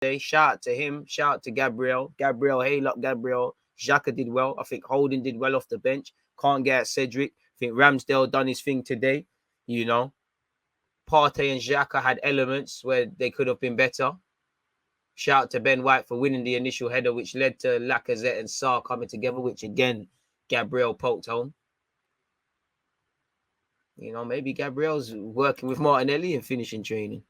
today. Shout out to him. Shout out to Gabriel. Hail up Gabriel. Xhaka did well. I think Holding did well off the bench. Can't get at Cedric. I think Ramsdale done his thing today. You know, Partey and Xhaka had elements where they could have been better. Shout out to Ben White for winning the initial header, which led to Lacazette and Sarr coming together, which again, Gabriel poked home. You know, maybe Gabriel's working with Martinelli and finishing training.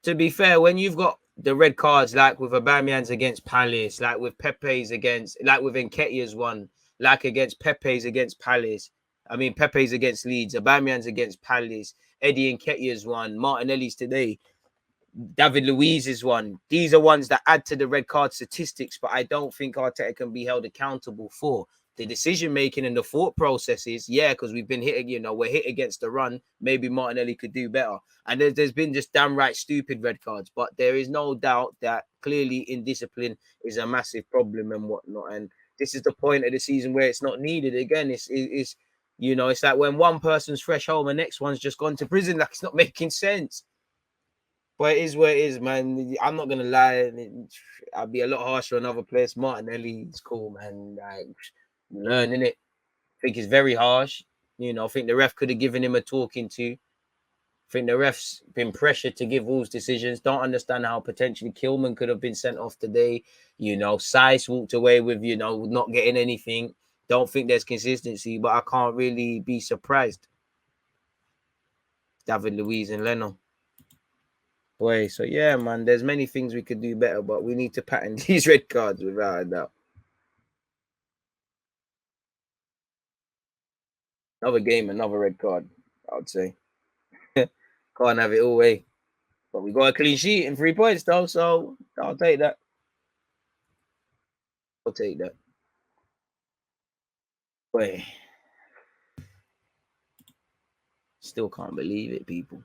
To be fair, when you've got the red cards, like with Aubameyang's against Palace, like with Pepe's against, like with Nketiah's one, like against Pepe's against Palace. I mean, Pepe's against Leeds, Aubameyang's against Palace, Eddie Nketiah's one, Martinelli's today, David Luiz's one. These are ones that add to the red card statistics, but I don't think Arteta can be held accountable for. The decision making and the thought processes, yeah, because we've been hit, you know, we're hit against the run. Maybe Martinelli could do better. And there's been just downright stupid red cards, but there is no doubt that clearly indiscipline is a massive problem and whatnot. And this is the point of the season where it's not needed. Again, it's you know, it's like when one person's fresh home, the next one's just gone to prison. Like, it's not making sense. But it is what it is, man. I'm not gonna lie. I'll be a lot harsher on other players. Martinelli is cool, man. Like, learning it. I think it's very harsh. You know, I think the ref could have given him a talking to. I think the ref's been pressured to give Wolves decisions. Don't understand how potentially Kilman could have been sent off today. You know, Saiss walked away with, you know, not getting anything. Don't think there's consistency, but I can't really be surprised. David Luiz and Leno. Boy, so yeah, man, there's many things we could do better, but we need to pattern these red cards without a doubt. Another game, another red card, I would say. Can't have it all way. But we got a clean sheet and 3 points, though, so I'll take that. I'll take that. Boy. Still can't believe it, people.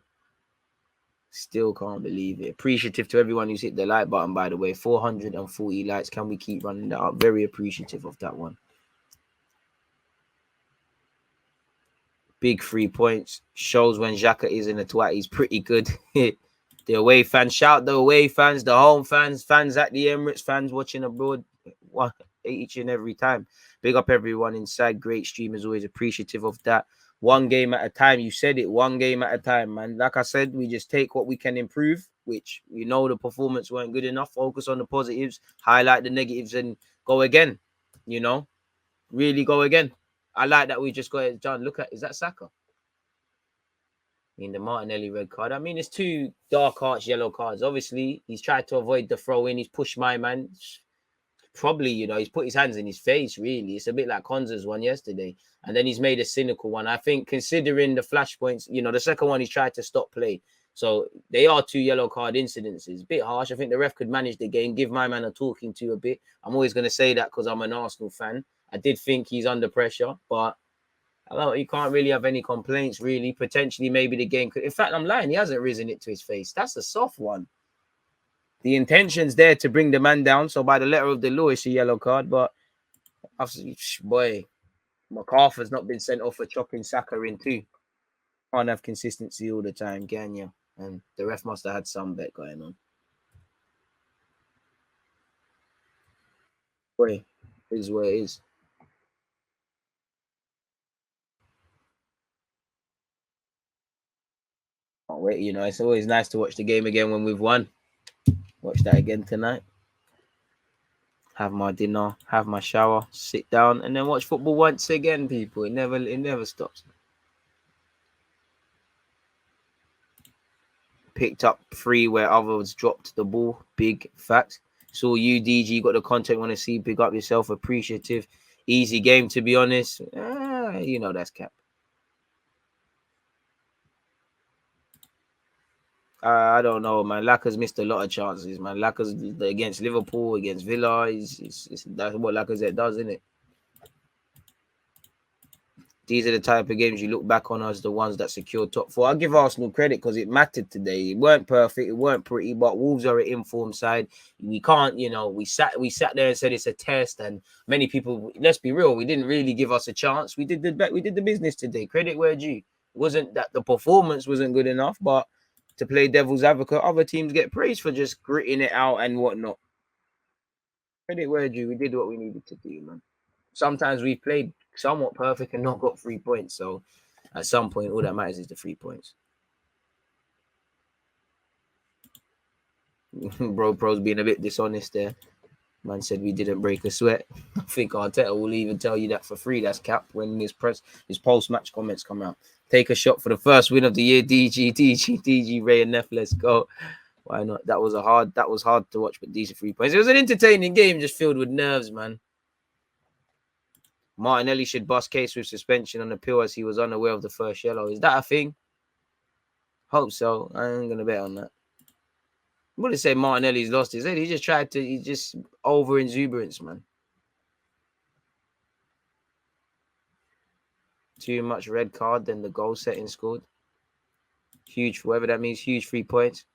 Still can't believe it. Appreciative to everyone who's hit the like button, by the way. 440 likes. Can we keep running that up? Very appreciative of that one. Big 3 points. Shows when Xhaka is in a twat. He's pretty good. The away fans. Shout the away fans, the home fans, fans at the Emirates, fans watching abroad. Each and every time. Big up everyone inside. Great stream, as always. Appreciative of that. One game at a time. You said it. One game at a time, man. Like I said, we just take what we can improve, which we know the performance weren't good enough. Focus on the positives, highlight the negatives, and go again. You know, really go again. I like that we just got it done. Look at, is that Saka? I mean, the Martinelli red card. I mean, it's 2 dark arch yellow cards. Obviously, he's tried to avoid the throw in. He's pushed my man. Probably, you know, he's put his hands in his face, really. It's a bit like Konza's one yesterday. And then he's made a cynical one. I think considering the flashpoints, you know, the second one, he's tried to stop play. So they are 2 yellow card incidences. A bit harsh. I think the ref could manage the game, give my man a talking to a bit. I'm always going to say that because I'm an Arsenal fan. I did think he's under pressure, but I don't know, you can't really have any complaints, really. Potentially, maybe the game could... In fact, I'm lying. He hasn't risen it to his face. That's a soft one. The intention's there to bring the man down. So by the letter of the law, it's a yellow card. But, boy, MacArthur's not been sent off for chopping Saka in too. Can't have consistency all the time, can you? And the ref must have had some bet going on. Boy, it is what it is. Can't wait, you know. It's always nice to watch the game again when we've won. Watch that again tonight. Have my dinner, have my shower, sit down, and then watch football once again, people. It never stops. Picked up 3 where others dropped the ball. Big fact. So you, DG, got the content want to see. Big up yourself. Appreciative. Easy game, to be honest. You know that's cap. I don't know, man. Lacaz's missed a lot of chances, man. Lacaz's against Liverpool, against Villa. That's what Lacazette does, isn't it? These are the type of games you look back on as the ones that secured top 4. I'll give Arsenal credit because it mattered today. It weren't perfect, it weren't pretty, but Wolves are an informed side. We can't, you know, we sat there and said it's a test, and many people, let's be real, we didn't really give us a chance. We did the business today. Credit where due. It wasn't that the performance wasn't good enough, but to play devil's advocate, other teams get praised for just gritting it out and whatnot. Credit where due, we did what we needed to do, man. Sometimes we played somewhat perfect and not got 3 points. So at some point, all that matters is the 3 points. Bro's being a bit dishonest there. Man said we didn't break a sweat. I think Arteta will even tell you that for free. That's cap when his post-match comments come out. Take a shot for the first win of the year. DG, Ray and Neff, let's go. Why not? That was hard to watch, but decent 3 points. It was an entertaining game, just filled with nerves, man. Martinelli should bust case with suspension on appeal as he was unaware of the first yellow. Is that a thing? Hope so. I ain't gonna bet on that. I wouldn't say Martinelli's lost his head. He's just over exuberance, man. Too much red card, then the goal setting scored. Huge, whatever that means, huge 3 points.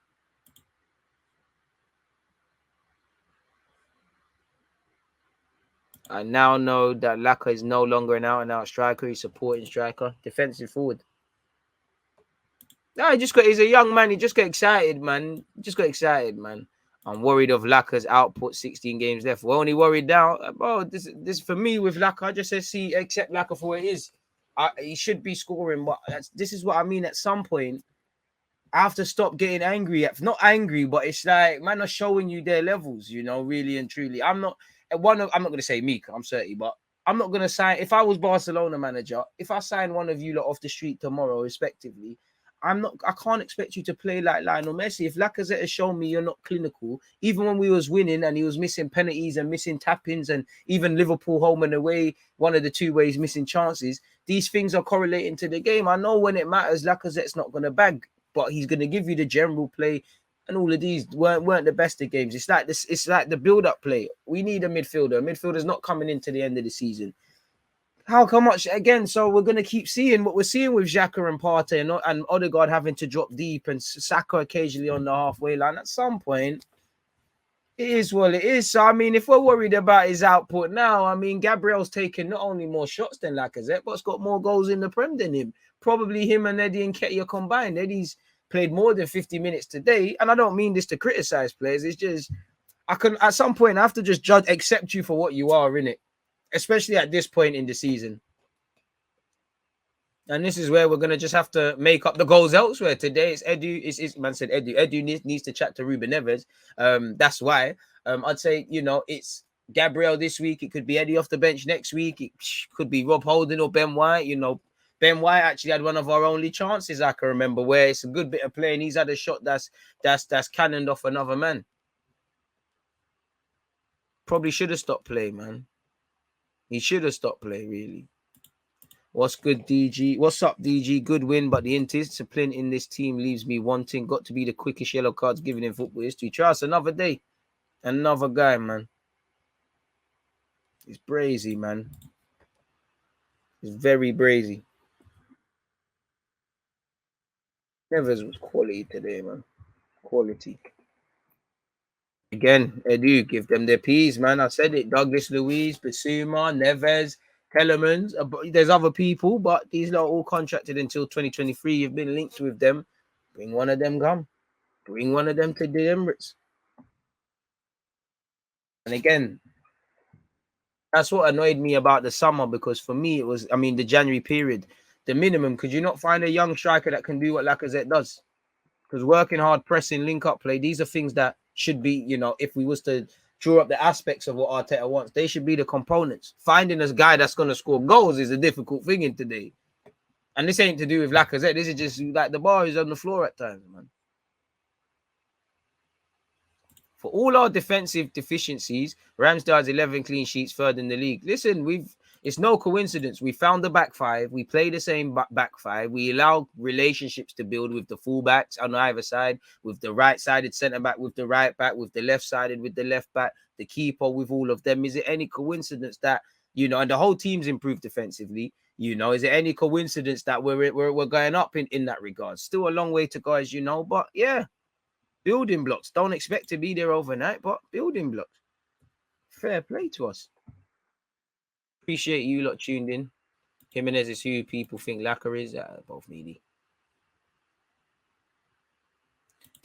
I now know that Laka is no longer an out-and-out striker. He's supporting striker, defensive forward. No, he's a young man. He just got excited, man. I'm worried of Laka's output. 16 games left. We're only worried now. Bro, this for me with Laka. I just say accept Laka for what it is. He should be scoring, but this is what I mean. At some point, I have to stop getting angry. Not angry, but it's like man are showing you their levels. Really and truly. I'm not going to say me. I'm 30, but I'm not going to sign. If I was Barcelona manager, if I sign one of you lot off the street tomorrow, respectively. I can't expect you to play like Lionel Messi. If Lacazette has shown me you're not clinical, even when we was winning and he was missing penalties and missing tap-ins and even Liverpool home and away, one of the 2 ways missing chances, these things are correlating to the game. I know when it matters, Lacazette's not going to bag, but he's going to give you the general play, and all of these weren't the best of games. It's like this. It's like the build-up play. We need a midfielder. Midfielder's not coming into the end of the season. How much again? So we're gonna keep seeing what we're seeing with Xhaka and Partey and Odegaard having to drop deep and Saka occasionally on the halfway line. At some point, it is what it is. So I mean, if we're worried about his output now, I mean, Gabriel's taken not only more shots than Lacazette, but's got more goals in the Prem than him. Probably him and Eddie and Ketia combined. Eddie's played more than 50 minutes today, and I don't mean this to criticize players. It's just at some point I have to just accept you for what you are, innit? Especially at this point in the season. And this is where we're going to just have to make up the goals elsewhere. Today, it's Edu. It's man said Edu. Edu needs to chat to Ruben Neves. That's why I'd say, it's Gabriel this week. It could be Eddie off the bench next week. It could be Rob Holding or Ben White. Ben White actually had one of our only chances I can remember where it's a good bit of play and he's had a shot that's cannoned off another man. Probably should have stopped play, man. He should have stopped play, really. What's good, DG? What's up, DG? Good win, but the indiscipline in this team leaves me wanting. Got to be the quickest yellow cards given in football history. Trust another day. Another guy, man. It's brazy, man. It's very brazy. Nevers was quality today, man. Quality. Again, Edu, give them their P's, man. I said it. Douglas Luiz, Basuma, Neves, Kellerman. There's other people, but these are all contracted until 2023. You've been linked with them. Bring one of them, come. Bring one of them to the Emirates. And again, that's what annoyed me about the summer, because for me, it was, the January period, the minimum. Could you not find a young striker that can do what Lacazette does? Because working hard, pressing, link-up play, these are things that should be, if we was to draw up the aspects of what Arteta wants, they should be the components. Finding a guy that's going to score goals is a difficult thing in today. And this ain't to do with Lacazette. This is just like the bar is on the floor at times, man. For all our defensive deficiencies, Ramsdale has 11 clean sheets, third in the league. Listen, it's no coincidence. We found the back five. We play the same back five. We allow relationships to build with the fullbacks on either side, with the right-sided centre-back, with the right back, with the left-sided, with the left back, the keeper, with all of them. Is it any coincidence that, and the whole team's improved defensively? Is it any coincidence that we're going up in that regard? Still a long way to go, as you know, but yeah. Building blocks. Don't expect to be there overnight, but building blocks. Fair play to us. Appreciate you lot tuned in. Jimenez is who people think Lacquer is. Both needy.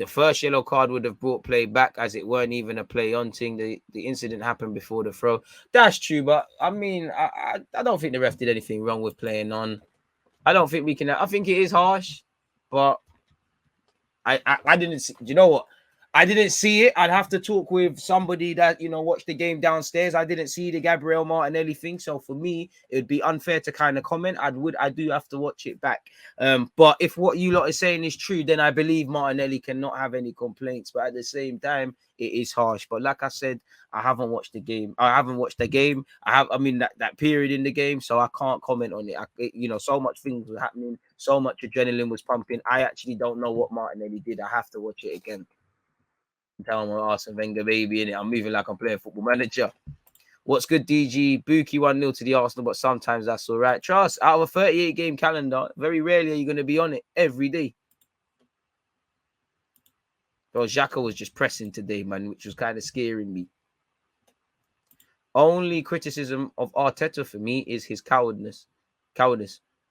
the first yellow card would have brought play back, as it weren't even a play on thing. The incident happened before the throw. That's true, but I mean, I don't think the ref did anything wrong with playing on. I don't think we can. I think it is harsh, but I didn't see, you know what? I didn't see it. I'd have to talk with somebody that, watched the game downstairs. I didn't see the Gabriel Martinelli thing. So for me, it would be unfair to kind of comment. I do have to watch it back. But if what you lot are saying is true, then I believe Martinelli cannot have any complaints. But at the same time, it is harsh. But like I said, I haven't watched the game. I mean, that period in the game, so I can't comment on it. So much things were happening, so much adrenaline was pumping. I actually don't know what Martinelli did. I have to watch it again. Tell him I'm Arsene Wenger baby, and I'm moving like I'm playing Football Manager. What's good, DG? Buki 1-0 to the Arsenal, but sometimes that's all right. Trust, out of a 38 game calendar, very rarely are you going to be on it every day. Well, Xhaka was just pressing today, man, which was kind of scaring me. Only criticism of Arteta for me is his cowardice.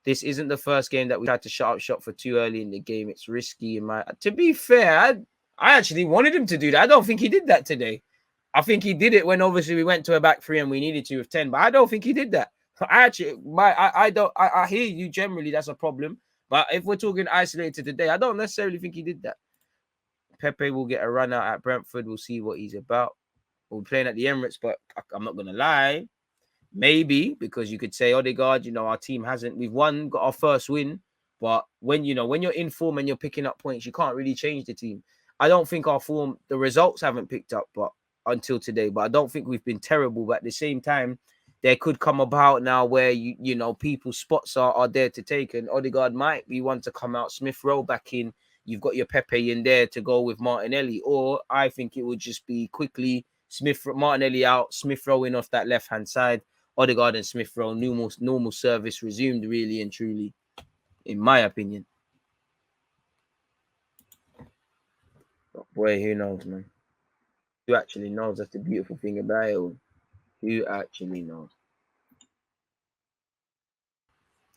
This isn't the first game that we tried to shut up shop for too early in the game. It's risky. To be fair, I actually wanted him to do that. I don't think he did that today. I think he did it when obviously we went to a back three and we needed to with 10, but I don't think he did that. I hear you generally, that's a problem. But if we're talking isolated today, I don't necessarily think he did that. Pepe will get a run out at Brentford. We'll see what he's about. We're playing at the Emirates, but I'm not going to lie. Maybe, because you could say, Odegaard, our team we've got our first win. But when you're in form and you're picking up points, you can't really change the team. I don't think our form, the results haven't picked up until today, but I don't think we've been terrible. But at the same time, there could come about now where people's spots are there to take, and Odegaard might be one to come out. Smith Rowe back in. You've got your Pepe in there to go with Martinelli, or I think it would just be quickly Martinelli out, Smith Rowe in off that left hand side. Odegaard and Smith Rowe, normal service resumed, really and truly, in my opinion. But boy, who knows, man? Who actually knows? That's the beautiful thing about it all. Who actually knows?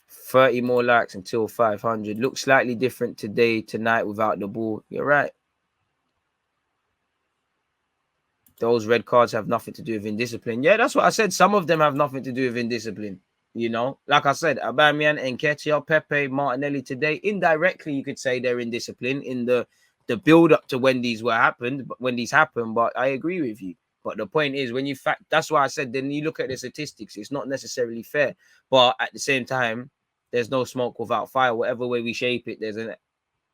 30 more likes until 500. Looks slightly different tonight without the ball. You're right. Those red cards have nothing to do with indiscipline. Yeah, that's what I said. Some of them have nothing to do with indiscipline. Like I said, Aubameyang, Nketiah, Pepe, Martinelli today, indirectly you could say they're indiscipline in the build up to when these happened. But I agree with you. But the point is, that's why I said, then you look at the statistics, it's not necessarily fair. But at the same time, there's no smoke without fire. Whatever way we shape it, there's an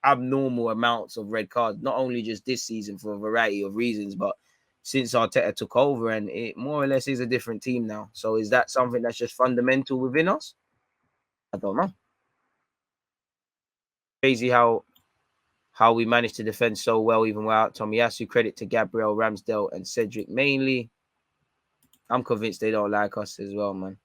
abnormal amounts of red cards, not only just this season for a variety of reasons, but since Arteta took over, and it more or less is a different team now. So is that something that's just fundamental within us? I don't know. Crazy how we managed to defend so well even without Tomiyasu. Credit to Gabriel, Ramsdale, and Cedric mainly. I'm convinced they don't like us as well, man.